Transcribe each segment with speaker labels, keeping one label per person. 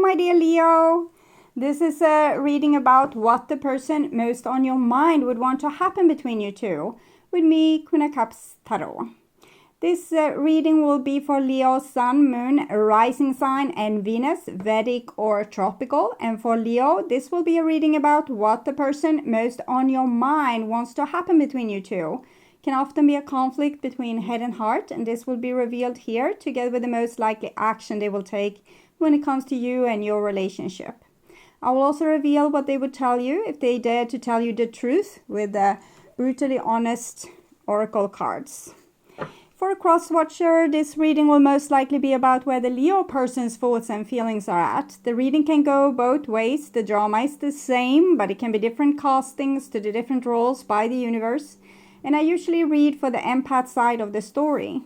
Speaker 1: my dear Leo. This is a reading about what the person most on your mind would want to happen between you two. With me, Queen of Cups Tarot. This reading will be for Leo, Sun, Moon, Rising Sign, and Venus, Vedic or Tropical. And for Leo, this will be a reading about what the person most on your mind wants to happen between you two. Can often be a conflict between head and heart, and this will be revealed here together with the most likely action they will take when it comes to you and your relationship. I will also reveal what they would tell you if they dare to tell you the truth with the brutally honest oracle cards. For a cross-watcher, this reading will most likely be about where the Leo person's thoughts and feelings are at. The reading can go both ways. The drama is the same, but it can be different castings to the different roles by the universe. And I usually read for the empath side of the story.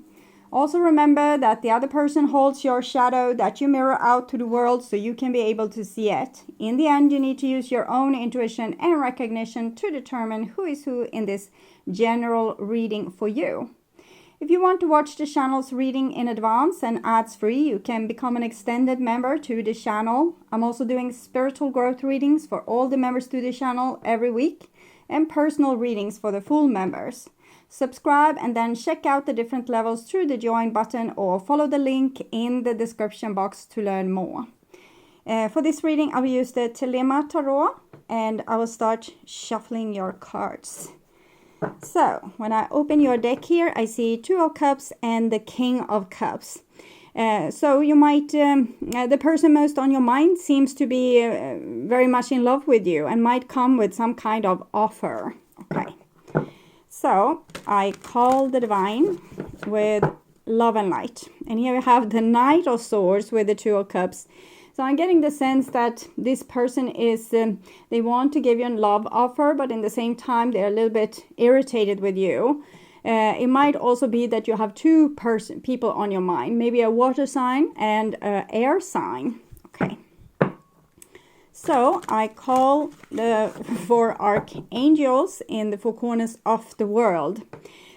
Speaker 1: Also remember that the other person holds your shadow that you mirror out to the world so you can be able to see it. In the end, you need to use your own intuition and recognition to determine who is who in this general reading for you. If you want to watch the channel's reading in advance and ads free, you can become an extended member to the channel. I'm also doing spiritual growth readings for all the members to the channel every week and personal readings for the full members. Subscribe and then check out the different levels through the join button or follow the link in the description box to learn more. For this reading, I will use the THELEMA tarot and I will start shuffling your cards. So, when I open your deck here, I see Two of Cups and the King of Cups. So you might, the person most on your mind seems to be very much in love with you and might come with some kind of offer. Okay. So, I call the Divine with Love and Light. And here we have the Knight of Swords with the Two of Cups. So I'm getting the sense that this person is, they want to give you a love offer, but in the same time, they're a little bit irritated with you. It might also be that you have two people on your mind, maybe a water sign and an air sign. Okay. So I call the four archangels in the four corners of the world.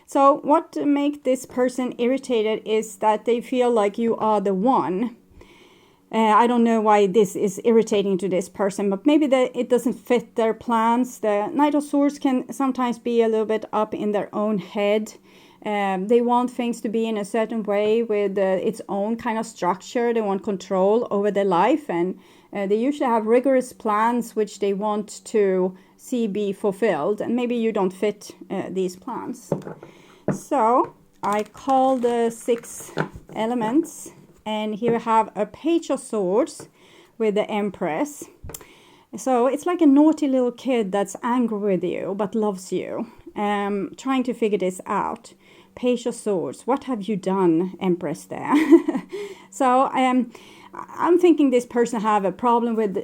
Speaker 1: So what makes this person irritated is that they feel like you are the one. I don't know why this is irritating to this person, but maybe it doesn't fit their plans. The Knight of Swords can sometimes be a little bit up in their own head. They want things to be in a certain way with its own kind of structure. They want control over their life, and they usually have rigorous plans which they want to see be fulfilled. And maybe you don't fit these plans. So I call the 6 elements. And here we have a Page of Swords with the Empress. So it's like a naughty little kid that's angry with you but loves you. Trying to figure this out. Page of Swords. What have you done, Empress, there? So I'm thinking this person have a problem with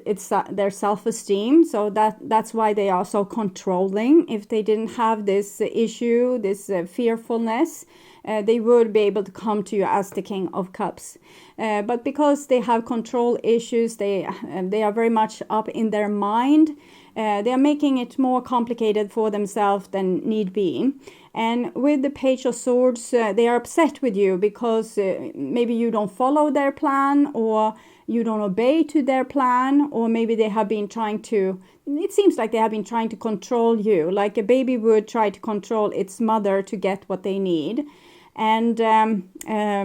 Speaker 1: their self-esteem. So that's why they are so controlling. If they didn't have this issue, this fearfulness, they would be able to come to you as the King of Cups. But because they have control issues, they are very much up in their mind. They are making it more complicated for themselves than need be. And with the Page of Swords, they are upset with you because maybe you don't follow their plan, or you don't obey to their plan, or maybe they have been trying to, it seems like they have been trying to control you, like a baby would try to control its mother to get what they need. And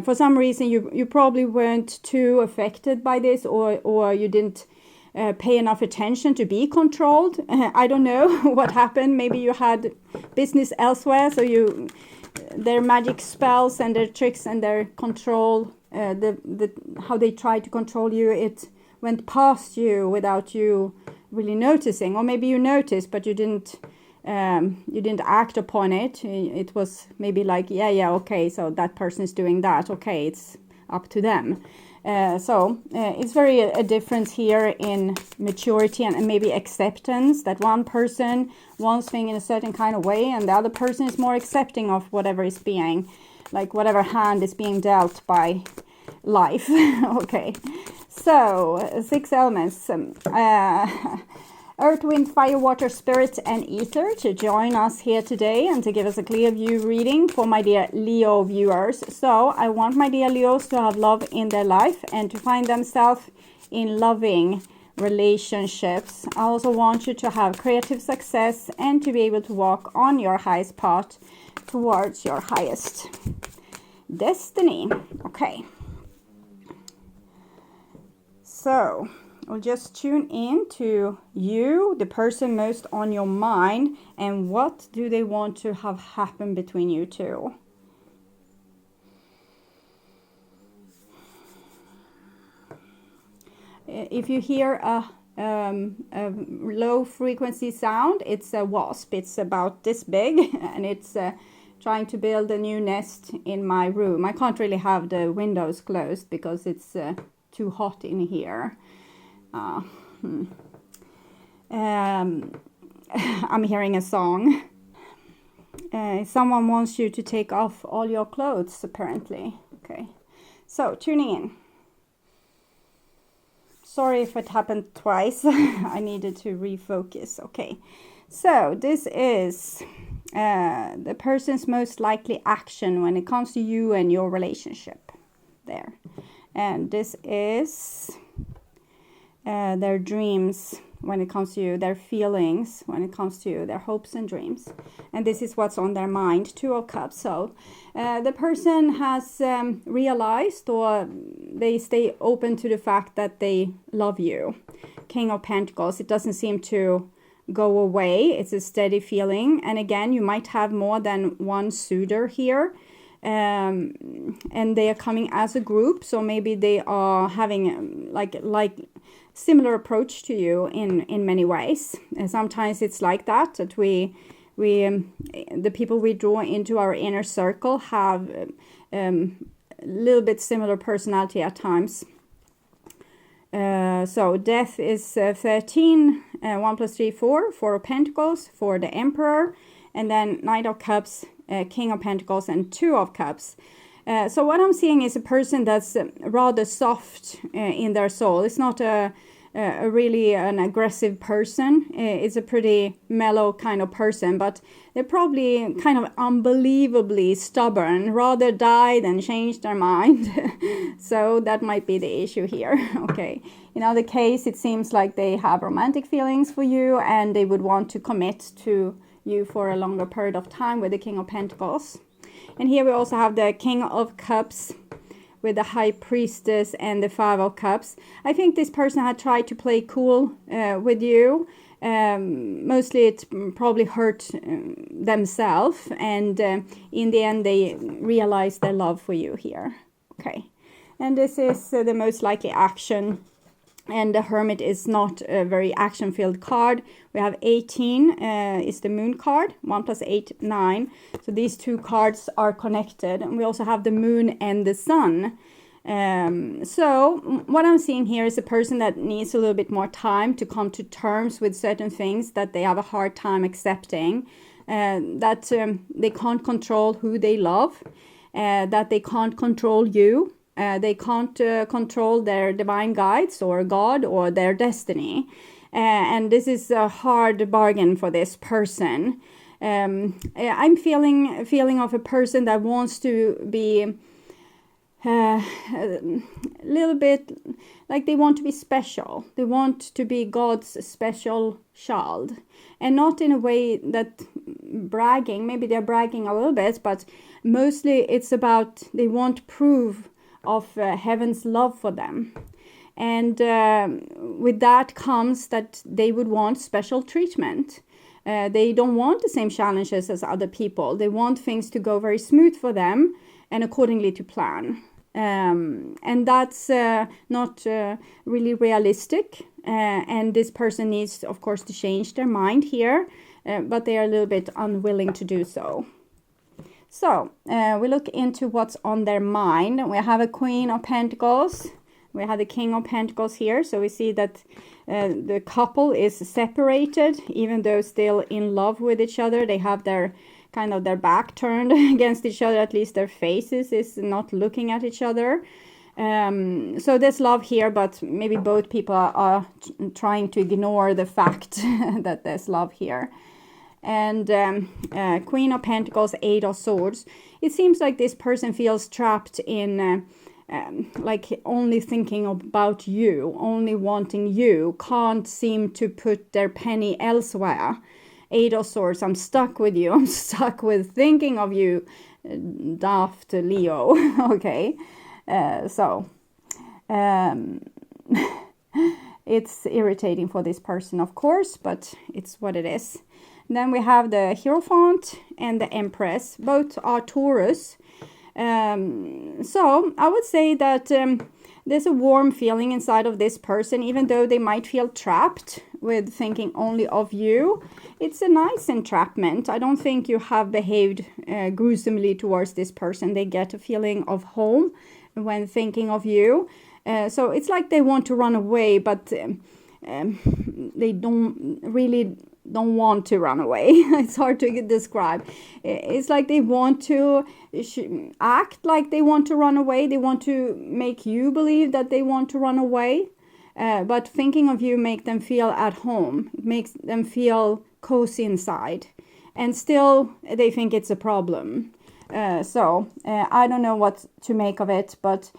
Speaker 1: for some reason you probably weren't too affected by this, or you didn't pay enough attention to be controlled. I don't know what happened. Maybe you had business elsewhere, so their magic spells and their tricks and their control, how they tried to control you, it went past you without you really noticing. Or maybe you noticed, but you didn't act upon it. It was maybe like, yeah, okay, so that person is doing that. Okay, it's up to them. So it's very a difference here in maturity and maybe acceptance, that one person wants things in a certain kind of way and the other person is more accepting of whatever is being, like whatever hand is being dealt by life. Okay, so 6 elements. Earth, Wind, Fire, Water, Spirit, and Ether to join us here today and to give us a clear view reading for my dear Leo viewers. So I want my dear Leos to have love in their life and to find themselves in loving relationships. I also want you to have creative success and to be able to walk on your highest path towards your highest destiny. Okay. So we'll just tune in to you, the person most on your mind, and what do they want to have happen between you two. If you hear a low frequency sound, it's a wasp. It's about this big, and it's trying to build a new nest in my room. I can't really have the windows closed because it's too hot in here. I'm hearing a song. Someone wants you to take off all your clothes, apparently. Okay, so tuning in. Sorry if it happened twice. I needed to refocus. Okay, so this is the person's most likely action when it comes to you and your relationship. There. And this is their dreams when it comes to you, their feelings when it comes to you, their hopes and dreams. And this is what's on their mind, 2 of Cups. So the person has realized, or they stay open to the fact that they love you. King of Pentacles, it doesn't seem to go away. It's a steady feeling. And again, you might have more than one suitor here. And they are coming as a group, so maybe they are having like similar approach to you in many ways. And sometimes it's like that we the people we draw into our inner circle have a little bit similar personality at times. So death is 13, 1 plus 3, 4 of Pentacles for the Emperor, and then Knight of Cups, King of Pentacles, and 2 of Cups. So what I'm seeing is a person that's rather soft in their soul. It's not a really an aggressive person. It's a pretty mellow kind of person, but they're probably kind of unbelievably stubborn, rather die than change their mind. So that might be the issue here. Okay. In other case, it seems like they have romantic feelings for you and they would want to commit to you for a longer period of time with the King of Pentacles. And here we also have the King of Cups with the High Priestess and the 5 of Cups. I think this person had tried to play cool with you. Mostly it probably hurt themselves, and in the end they realized their love for you here. Okay, and this is the most likely action. And the Hermit is not a very action-filled card. We have 18 is the Moon card. 1 plus 8, 9. So these 2 cards are connected. And we also have the Moon and the Sun. So what I'm seeing here is a person that needs a little bit more time to come to terms with certain things that they have a hard time accepting. That they can't control who they love. That they can't control you. They can't control their divine guides or God or their destiny. And this is a hard bargain for this person. I'm feeling a feeling of a person that wants to be a little bit like they want to be special. They want to be God's special child. And not in a way that bragging, maybe they're bragging a little bit, but mostly it's about they want proof of heaven's love for them. And with that comes that they would want special treatment. They don't want the same challenges as other people. They want things to go very smooth for them and accordingly to plan. And that's not really realistic. And this person needs, of course, to change their mind here, but they are a little bit unwilling to do so. So we look into what's on their mind. We have a Queen of Pentacles. We have the King of Pentacles here. So we see that the couple is separated, even though still in love with each other. They have their kind of their back turned against each other. At least their faces is not looking at each other. So there's love here, but maybe both people are trying to ignore the fact that there's love here. And Queen of Pentacles, 8 of Swords. It seems like this person feels trapped in like only thinking about you, only wanting you, can't seem to put their penny elsewhere. 8 of Swords, I'm stuck with you, I'm stuck with thinking of you, daft Leo. Okay, so it's irritating for this person, of course, but it's what it is. Then we have the Hierophant and the Empress. Both are Taurus. So I would say that there's a warm feeling inside of this person, even though they might feel trapped with thinking only of you. It's a nice entrapment. I don't think you have behaved gruesomely towards this person. They get a feeling of home when thinking of you. So it's like they want to run away, but they don't want to run away. It's hard to describe. It's like they want to act like they want to run away. They want to make you believe that they want to run away. But thinking of you make them feel at home. It makes them feel cozy inside. And still, they think it's a problem. So I don't know what to make of it, but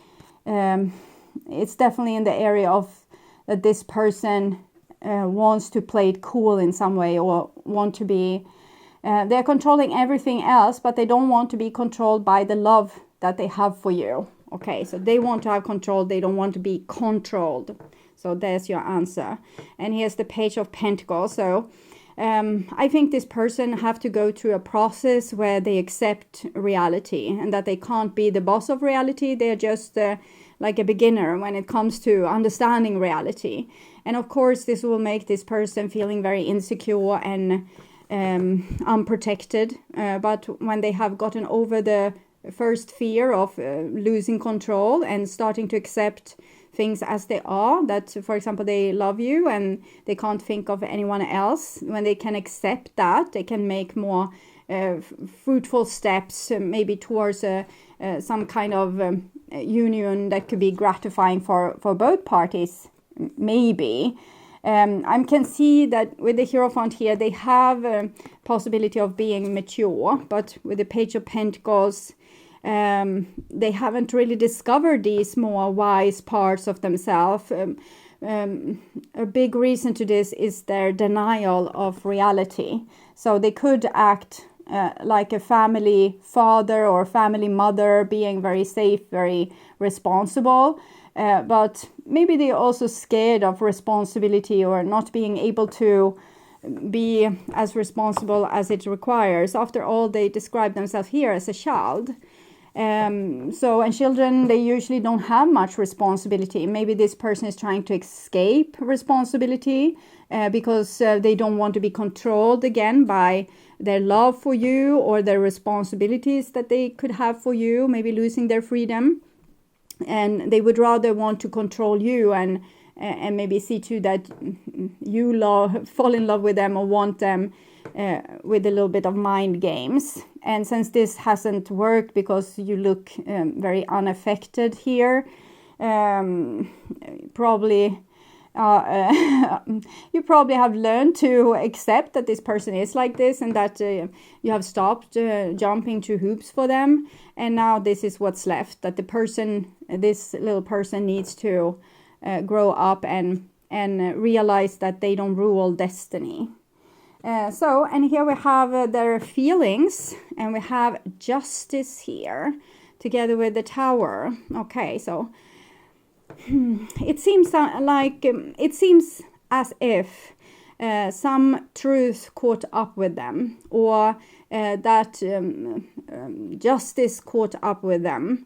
Speaker 1: it's definitely in the area of that this person wants to play it cool in some way, or want to be, they're controlling everything else, but they don't want to be controlled by the love that they have for you. Okay, so they want to have control, they don't want to be controlled. So there's your answer. And here's the Page of Pentacles. So I think this person have to go through a process where they accept reality, and that they can't be the boss of reality. They're just like a beginner when it comes to understanding reality. And of course, this will make this person feeling very insecure and unprotected. But when they have gotten over the first fear of losing control and starting to accept things as they are, that, for example, they love you and they can't think of anyone else, when they can accept that, they can make more fruitful steps, maybe towards some kind of union that could be gratifying for both parties, maybe. I can see that with the Hierophant here, they have a possibility of being mature, but with the Page of Pentacles, they haven't really discovered these more wise parts of themselves. A big reason to this is their denial of reality. So they could act like a family father or family mother, being very safe, very responsible. But maybe they're also scared of responsibility, or not being able to be as responsible as it requires. After all, they describe themselves here as a child. And children, they usually don't have much responsibility. Maybe this person is trying to escape responsibility because they don't want to be controlled again by their love for you or their responsibilities that they could have for you, maybe losing their freedom. And they would rather want to control you and maybe see to that you fall in love with them or want them with a little bit of mind games. And since this hasn't worked because you look very unaffected here, probably you probably have learned to accept that this person is like this, and that you have stopped jumping to hoops for them. And now this is what's left, that this little person needs to grow up and realize that they don't rule destiny. And here we have their feelings, and we have Justice here together with the Tower. Okay, so it seems as if some truth caught up with them, or that justice caught up with them.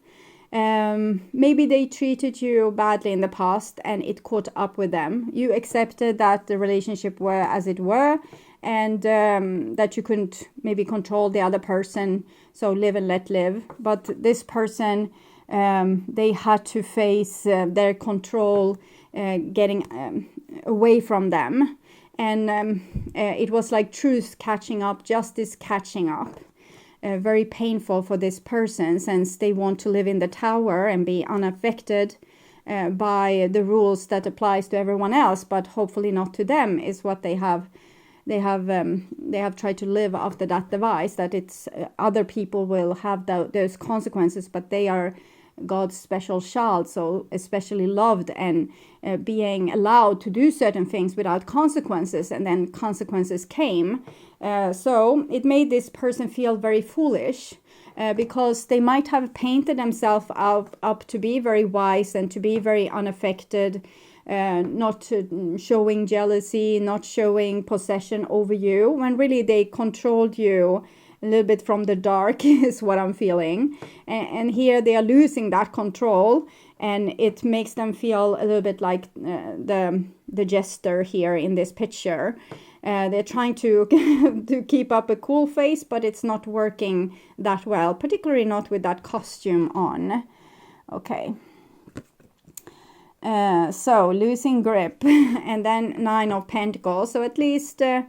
Speaker 1: Maybe they treated you badly in the past and it caught up with them. You accepted that the relationship were as it were, and that you couldn't maybe control the other person, so live and let live. But this person, they had to face their control getting away from them. And it was like truth catching up, justice catching up. Very painful for this person, since they want to live in the Tower and be unaffected by the rules that applies to everyone else, but hopefully not to them, is what they have tried to live after that device, that it's other people will have those consequences, but they are God's special child, so especially loved, and being allowed to do certain things without consequences, and then consequences came. So it made this person feel very foolish, because they might have painted themselves up to be very wise and to be very unaffected, not showing jealousy, not showing possession over you, when really they controlled you a little bit from the dark is what I'm feeling. And here they are losing that control, and it makes them feel a little bit like the jester here in this picture. They're trying to to keep up a cool face, but it's not working that well, particularly not with that costume on. Okay. So losing grip, and then 9 of Pentacles. So at least, so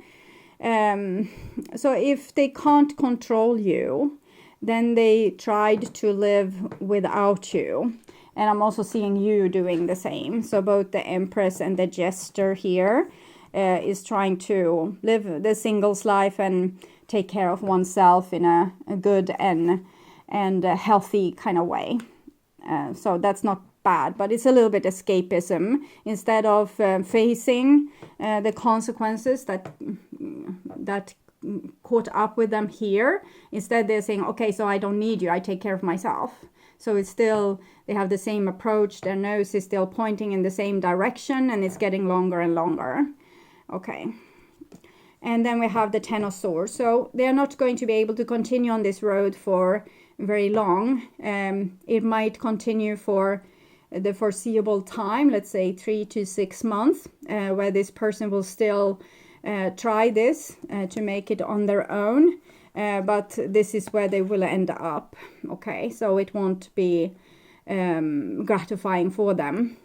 Speaker 1: if they can't control you, then they tried to live without you. And I'm also seeing you doing the same. So both the Empress and the Jester here is trying to live the singles life and take care of oneself in a good and a healthy kind of way. So that's not bad, but it's a little bit escapism. Instead of facing the consequences that caught up with them here, instead they're saying, okay, so I don't need you, I take care of myself. So it's still, they have the same approach, their nose is still pointing in the same direction, and it's getting longer and longer. Okay. And then we have the 10 of Swords. So they're not going to be able to continue on this road for very long. It might continue for the foreseeable time, let's say 3 to 6 months, where this person will still try this to make it on their own, but this is where they will end up. Okay, so it won't be gratifying for them.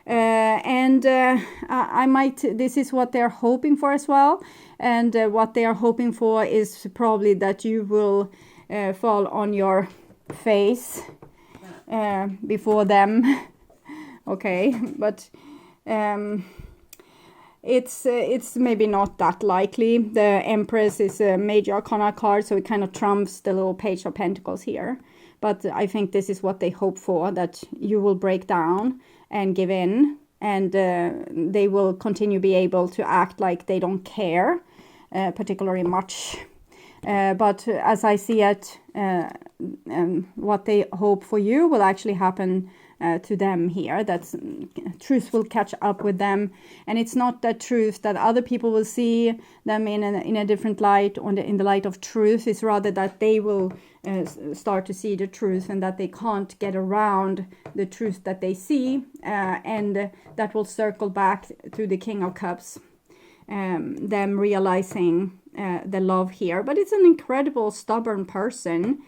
Speaker 1: I might, this is what they're hoping for as well, and what they are hoping for is probably that you will fall on your face before them. Okay, but it's maybe not that likely. The Empress is a major arcana card, so it kind of trumps the little Page of Pentacles here. But I think this is what they hope for, that you will break down and give in, and they will continue be able to act like they don't care particularly much. But as I see it, what they hope for you will actually happen to them here. That truth will catch up with them, and it's not that truth that other people will see them in a different light, or in the light of truth. It's rather that they will start to see the truth, and that they can't get around the truth that they see, and that will circle back to the King of Cups, them realizing the love here. But it's an incredible stubborn person.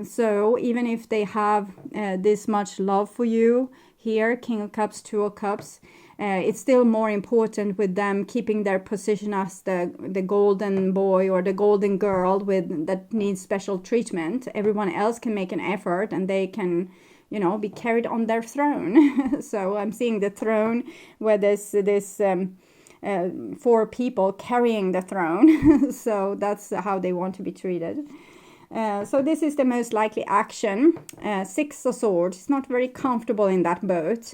Speaker 1: So even if they have this much love for you here, King of Cups, Two of Cups, it's still more important with them keeping their position as the golden boy or the golden girl that needs special treatment. Everyone else can make an effort, and they can, you know, be carried on their throne. So I'm seeing the throne where there's this 4 people carrying the throne. So that's how they want to be treated. So this is the most likely action. 6 of Swords. It's not very comfortable in that boat,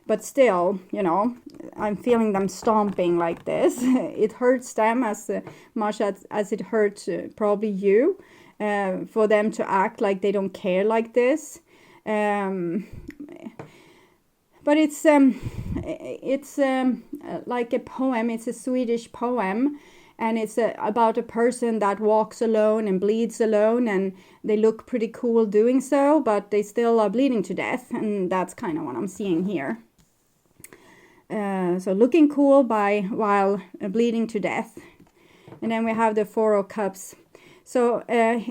Speaker 1: but still, you know, I'm feeling them stomping like this. It hurts them as much as it hurts probably you, for them to act like they don't care like this. But it's like a poem. It's a Swedish poem. And it's about a person that walks alone and bleeds alone, and they look pretty cool doing so, but they still are bleeding to death, and that's kind of what I'm seeing here. So looking cool while bleeding to death. And then we have the 4 of Cups. So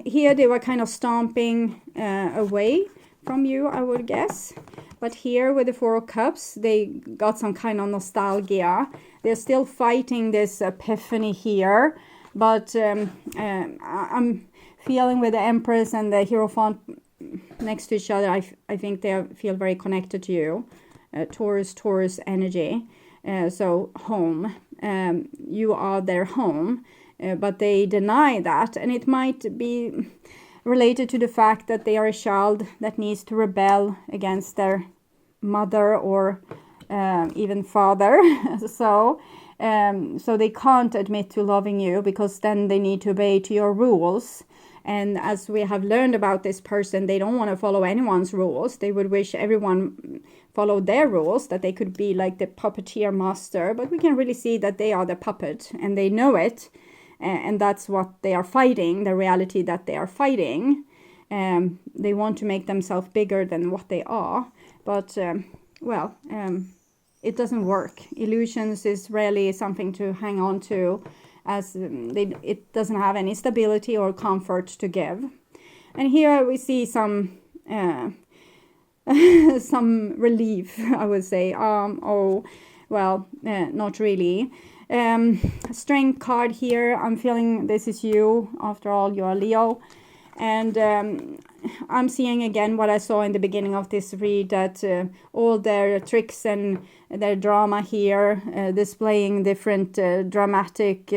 Speaker 1: here they were kind of stomping away from you, I would guess. But here with the 4 of Cups, they got some kind of nostalgia. They're still fighting this epiphany here. But I'm feeling with the Empress and the Hierophant next to each other, I think they feel very connected to you. Taurus energy. So home. You are their home. But they deny that. And it might be related to the fact that they are a child that needs to rebel against their mother or even father. So they can't admit to loving you because then they need to obey to your rules. And as we have learned about this person, they don't want to follow anyone's rules. They would wish everyone followed their rules, that they could be like the puppeteer master. But we can really see that they are the puppet and they know it. And that's what they are fighting, the reality that they are fighting. They want to make themselves bigger than what they are. But, it doesn't work. Illusions is really something to hang on to, as it doesn't have any stability or comfort to give. And here we see some relief, I would say. Not really. Strength card here. I'm feeling this is you. After all, you're a Leo. And I'm seeing again what I saw in the beginning of this read, that all their tricks and their drama here, displaying different dramatic,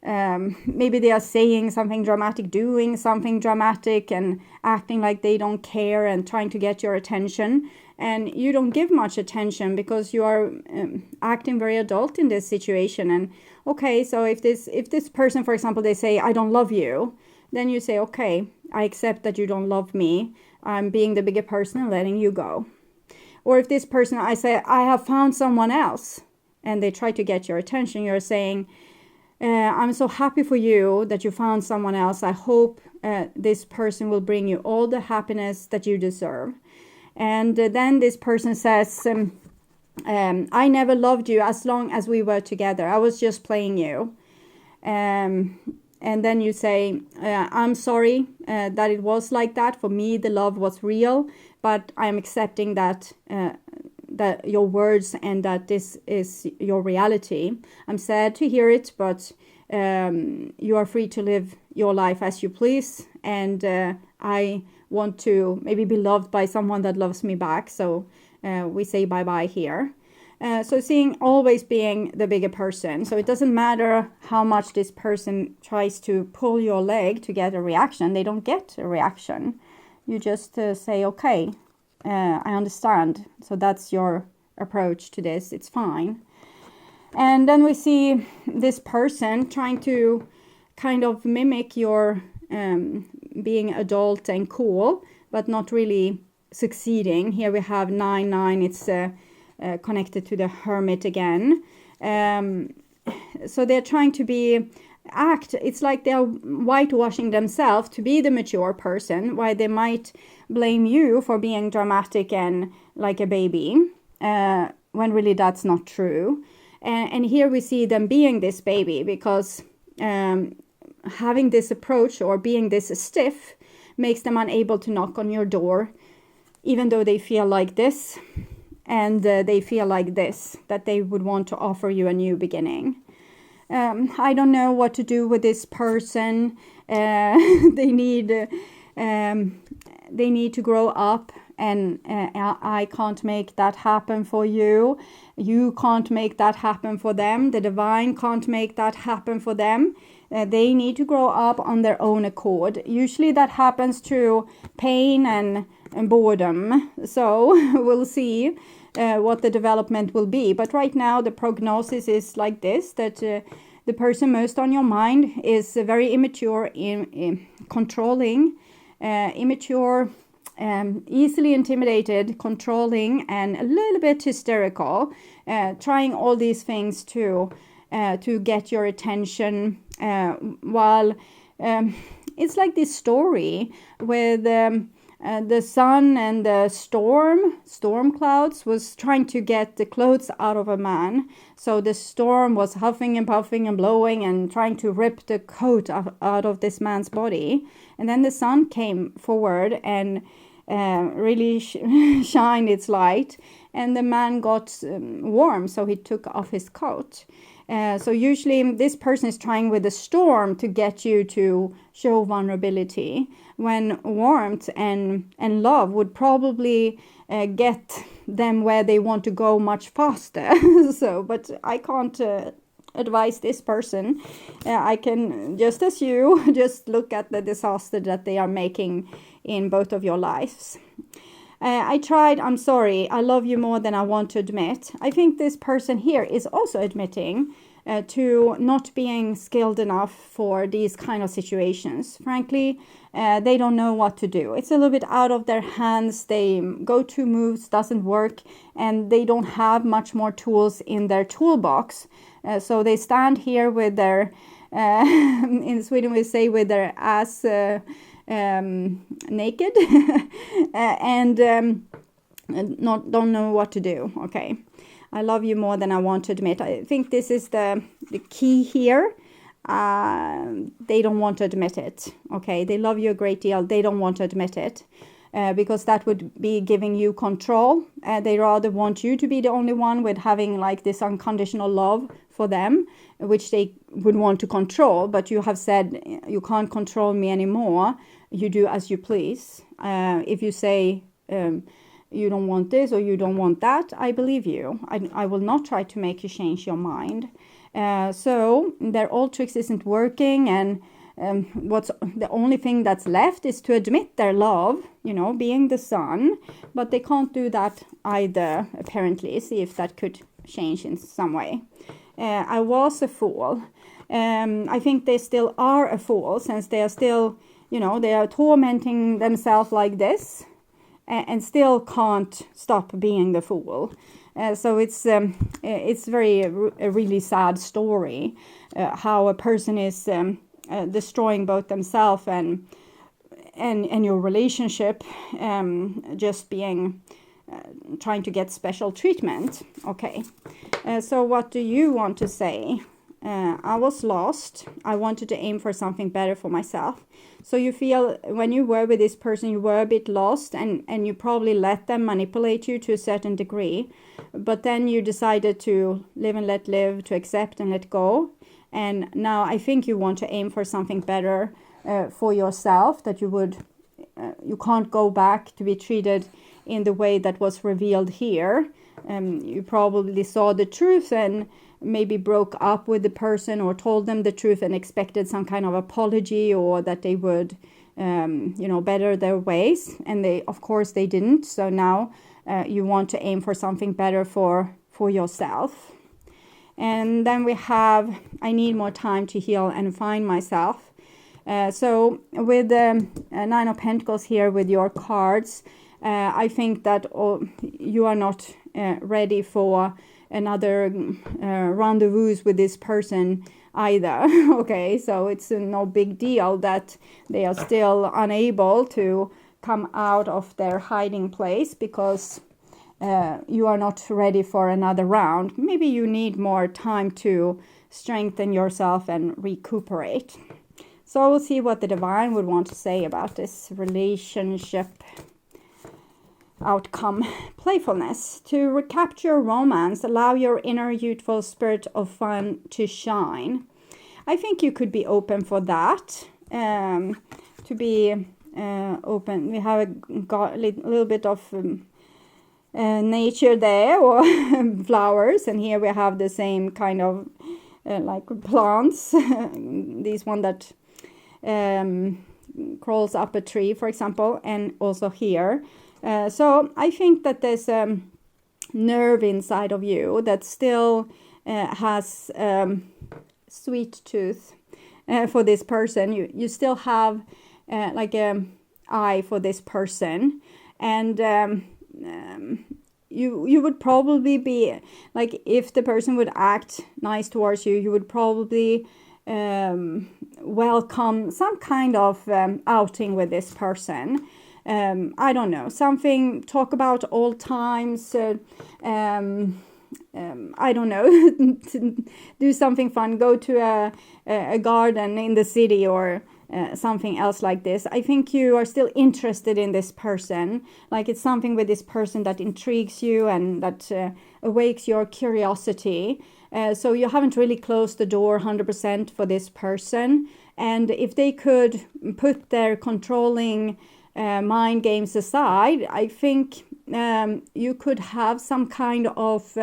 Speaker 1: maybe they are saying something dramatic, doing something dramatic and acting like they don't care and trying to get your attention. And you don't give much attention because you are acting very adult in this situation. And okay, so if this person, for example, they say, I don't love you, then you say, okay, I accept that you don't love me. I'm being the bigger person and letting you go. Or if this person, I say, I have found someone else, and they try to get your attention, you're saying, I'm so happy for you that you found someone else. I hope this person will bring you all the happiness that you deserve. And then this person says, I never loved you as long as we were together. I was just playing you. And then you say, I'm sorry that it was like that. For me, the love was real, but I'm accepting that your words and that this is your reality. I'm sad to hear it, but you are free to live your life as you please. And I want to maybe be loved by someone that loves me back. So we say bye-bye here. So seeing always being the bigger person. So it doesn't matter how much this person tries to pull your leg to get a reaction. They don't get a reaction. You just say, okay, I understand. So that's your approach to this. It's fine. And then we see this person trying to kind of mimic your being adult and cool, but not really succeeding. Here we have 9-9. It's connected to the hermit again. So they're trying to act, it's like they're whitewashing themselves to be the mature person, while they might blame you for being dramatic and like a baby, when really that's not true. And here we see them being this baby because having this approach or being this stiff makes them unable to knock on your door, even though they feel like this. And they feel like this, that they would want to offer you a new beginning. I don't know what to do with this person. They need to grow up, and I can't make that happen for you. You can't make that happen for them. The divine can't make that happen for them. They need to grow up on their own accord. Usually that happens through pain and boredom. So we'll see what the development will be. But right now the prognosis is like this, that the person most on your mind is very immature, in controlling, immature, easily intimidated, controlling, and a little bit hysterical, trying all these things to get your attention, while it's like this story with the sun and the storm clouds was trying to get the clothes out of a man. So the storm was huffing and puffing and blowing and trying to rip the coat out of this man's body. And then the sun came forward and really shined its light, and the man got warm, so he took off his coat. So usually this person is trying with the storm to get you to show vulnerability, when warmth and love would probably get them where they want to go much faster. So, but I can't advise this person. I can, just as you, just look at the disaster that they are making in both of your lives. I tried, I'm sorry, I love you more than I want to admit. I think this person here is also admitting to not being skilled enough for these kind of situations. Frankly, they don't know what to do. It's a little bit out of their hands. They go-to moves doesn't work, and they don't have much more tools in their toolbox. So they stand here with their, in Sweden we say with their ass naked and don't know what to do. Okay, I love you more than I want to admit. I think this is the key here. They don't want to admit it. Okay, they love you a great deal. They don't want to admit it because that would be giving you control. They rather want you to be the only one with having like this unconditional love for them, which they would want to control. But you have said you can't control me anymore. You do as you please. If you say you don't want this or you don't want that, I believe you. I will not try to make you change your mind. So their old tricks isn't working, and what's the only thing that's left is to admit their love, you know, being the son. But they can't do that either, apparently. See if that could change in some way. I was a fool. I think they still are a fool, since they are still, you know, they are tormenting themselves like this and still can't stop being the fool. So it's very a really sad story how a person is destroying both themselves and your relationship, just being trying to get special treatment. Okay, so what do you want to say? I was lost. I wanted to aim for something better for myself. So you feel when you were with this person, you were a bit lost, and you probably let them manipulate you to a certain degree. But then you decided to live and let live, to accept and let go. And now I think you want to aim for something better for yourself, that you can't go back to be treated in the way that was revealed here. You probably saw the truth and maybe broke up with the person or told them the truth and expected some kind of apology, or that they would better their ways, and of course they didn't. So now you want to aim for something better for yourself. And then we have, I need more time to heal and find myself. So with the Nine of Pentacles here with your cards, I think that you are not ready for another rendezvous with this person either. Okay, so it's no big deal that they are still unable to come out of their hiding place, because you are not ready for another round. Maybe you need more time to strengthen yourself and recuperate. So we'll see what the divine would want to say about this relationship outcome. Playfulness. To recapture romance, allow your inner youthful spirit of fun to shine. I think you could be open for that. To be open. We have a little bit of nature there, or flowers, and here we have the same kind of like plants. This one that crawls up a tree, for example, and also here. So I think that there's a nerve inside of you that still has sweet tooth for this person. You still have like a eye for this person, and you would probably be like, if the person would act nice towards you, you would probably welcome some kind of outing with this person. I don't know, something, talk about old times, I don't know, do something fun, go to a garden in the city, or something else like this. I think you are still interested in this person, like it's something with this person that intrigues you and that awakes your curiosity. So you haven't really closed the door 100% for this person, and if they could put their controlling mind games aside, I think you could have some kind of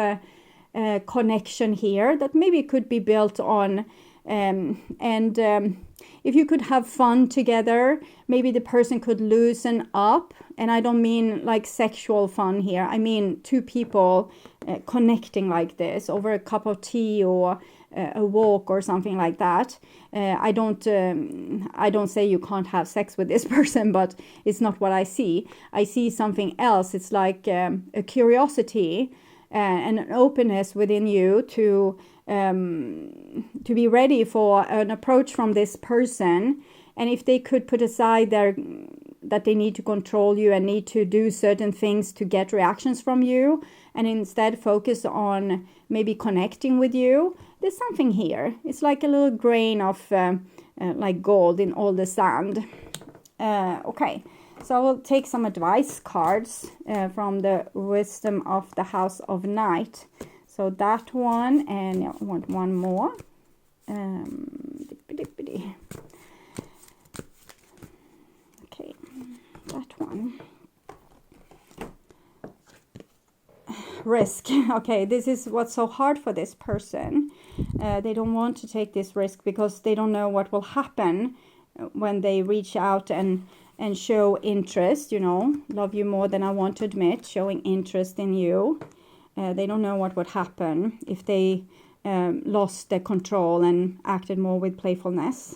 Speaker 1: connection here that maybe could be built on. If you could have fun together, maybe the person could loosen up. And I don't mean like sexual fun here. I mean two people connecting like this over a cup of tea or a walk or something like that. I don't say you can't have sex with this person, but it's not what I see. I see something else. It's like a curiosity and an openness within you to be ready for an approach from this person. And if they could put aside that they need to control you and need to do certain things to get reactions from you, and instead focus on maybe connecting with you, there's something here. It's like a little grain of like gold in all the sand. Okay, so I will take some advice cards from the wisdom of the House of Night. So that one, and I want one more. Okay, that one. Risk. Okay, this is what's so hard for this person. They don't want to take this risk because they don't know what will happen when they reach out and show interest, you know, love you more than I want to admit, showing interest in you. They don't know what would happen if they lost their control and acted more with playfulness.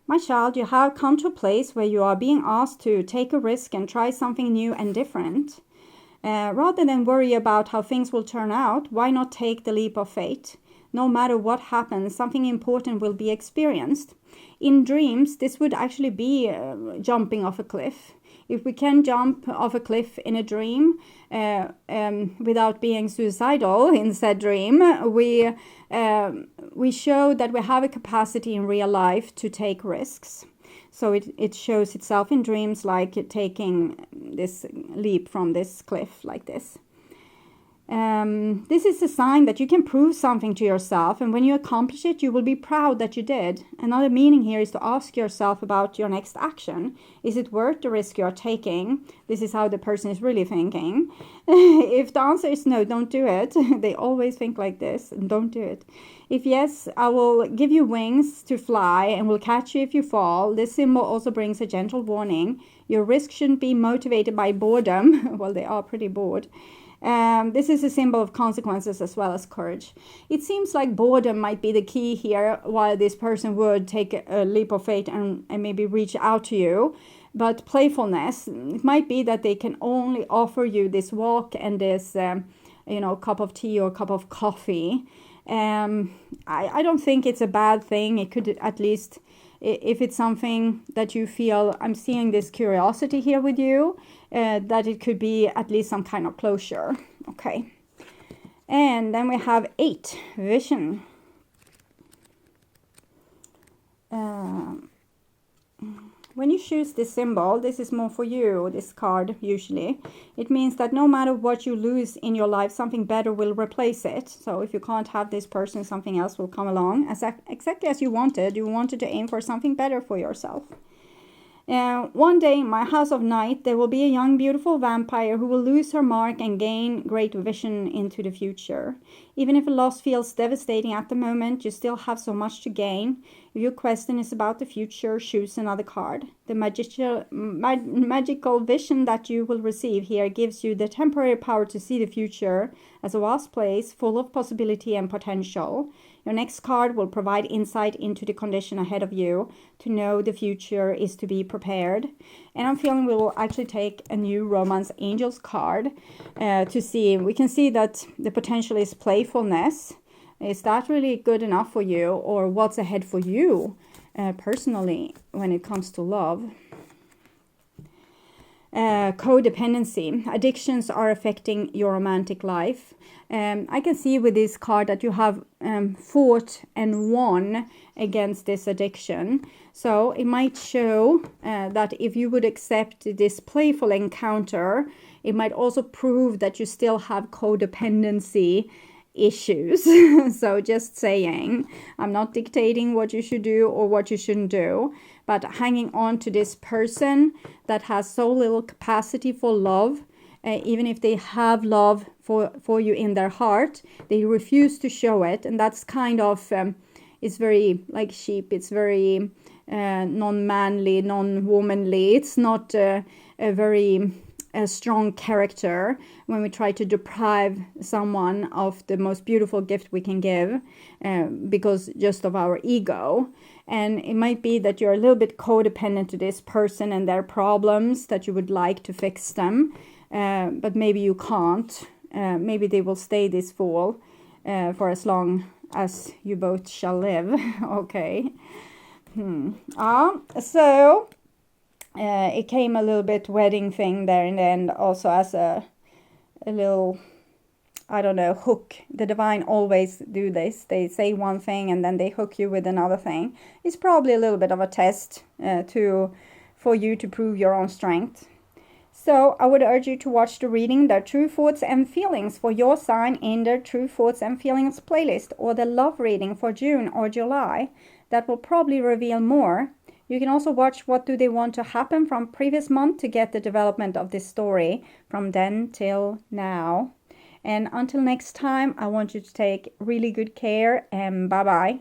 Speaker 1: My child, you have come to a place where you are being asked to take a risk and try something new and different. Rather than worry about how things will turn out, why not take the leap of faith? No matter what happens, something important will be experienced. In dreams, this would actually be jumping off a cliff. If we can jump off a cliff in a dream without being suicidal in said dream, we show that we have a capacity in real life to take risks. So it shows itself in dreams like taking this leap from this cliff like this. This is a sign that you can prove something to yourself, and when you accomplish it, you will be proud that you did. Another meaning here is to ask yourself about your next action. Is it worth the risk you are taking? This is how the person is really thinking. If the answer is no, don't do it. They always think like this, don't do it. If yes, I will give you wings to fly and will catch you if you fall. This symbol also brings a gentle warning. Your risk shouldn't be motivated by boredom. Well, they are pretty bored. This is a symbol of consequences as well as courage. It seems like boredom might be the key here, while this person would take a leap of faith and maybe reach out to you. But playfulness, it might be that they can only offer you this walk and this, cup of tea or cup of coffee. I don't think it's a bad thing. It could at least, if it's something that you feel, I'm seeing this curiosity here with you, that it could be at least some kind of closure. Okay. And then we have 8, vision. When you choose this symbol, this is more for you, this card usually. It means that no matter what you lose in your life, something better will replace it. So if you can't have this person, something else will come along exactly as you wanted. You wanted to aim for something better for yourself. One day in my house of night, there will be a young, beautiful vampire who will lose her mark and gain great vision into the future. Even if a loss feels devastating at the moment, you still have so much to gain. If your question is about the future, choose another card. The magical vision that you will receive here gives you the temporary power to see the future as a vast place full of possibility and potential. Your next card will provide insight into the condition ahead of you. To know the future is to be prepared. And I'm feeling we will actually take a new Romance Angels card to see. We can see that the potential is playfulness. Is that really good enough for you? Or what's ahead for you personally when it comes to love? Codependency. Addictions are affecting your romantic life. I can see with this card that you have fought and won against this addiction. So it might show that if you would accept this playful encounter, it might also prove that you still have codependency issues. So just saying, I'm not dictating what you should do or what you shouldn't do, but hanging on to this person that has so little capacity for love, even if they have love for you in their heart. They refuse to show it, and that's kind of it's very like sheep. It's very non-manly, non-womanly. It's not a very strong character when we try to deprive someone of the most beautiful gift we can give because just of our ego. And it might be that you're a little bit codependent to this person and their problems, that you would like to fix them, but maybe you can't. Maybe they will stay this fool for as long as you both shall live. Okay. So it came a little bit wedding thing there in the end, also as a little, I don't know, hook. The divine always do this. They say one thing and then they hook you with another thing. It's probably a little bit of a test for you to prove your own strength. So I would urge you to watch the reading, their true thoughts and feelings for your sign in their true thoughts and feelings playlist, or the love reading for June or July. That will probably reveal more. You can also watch what do they want to happen from previous month to get the development of this story from then till now. And until next time, I want you to take really good care and bye-bye.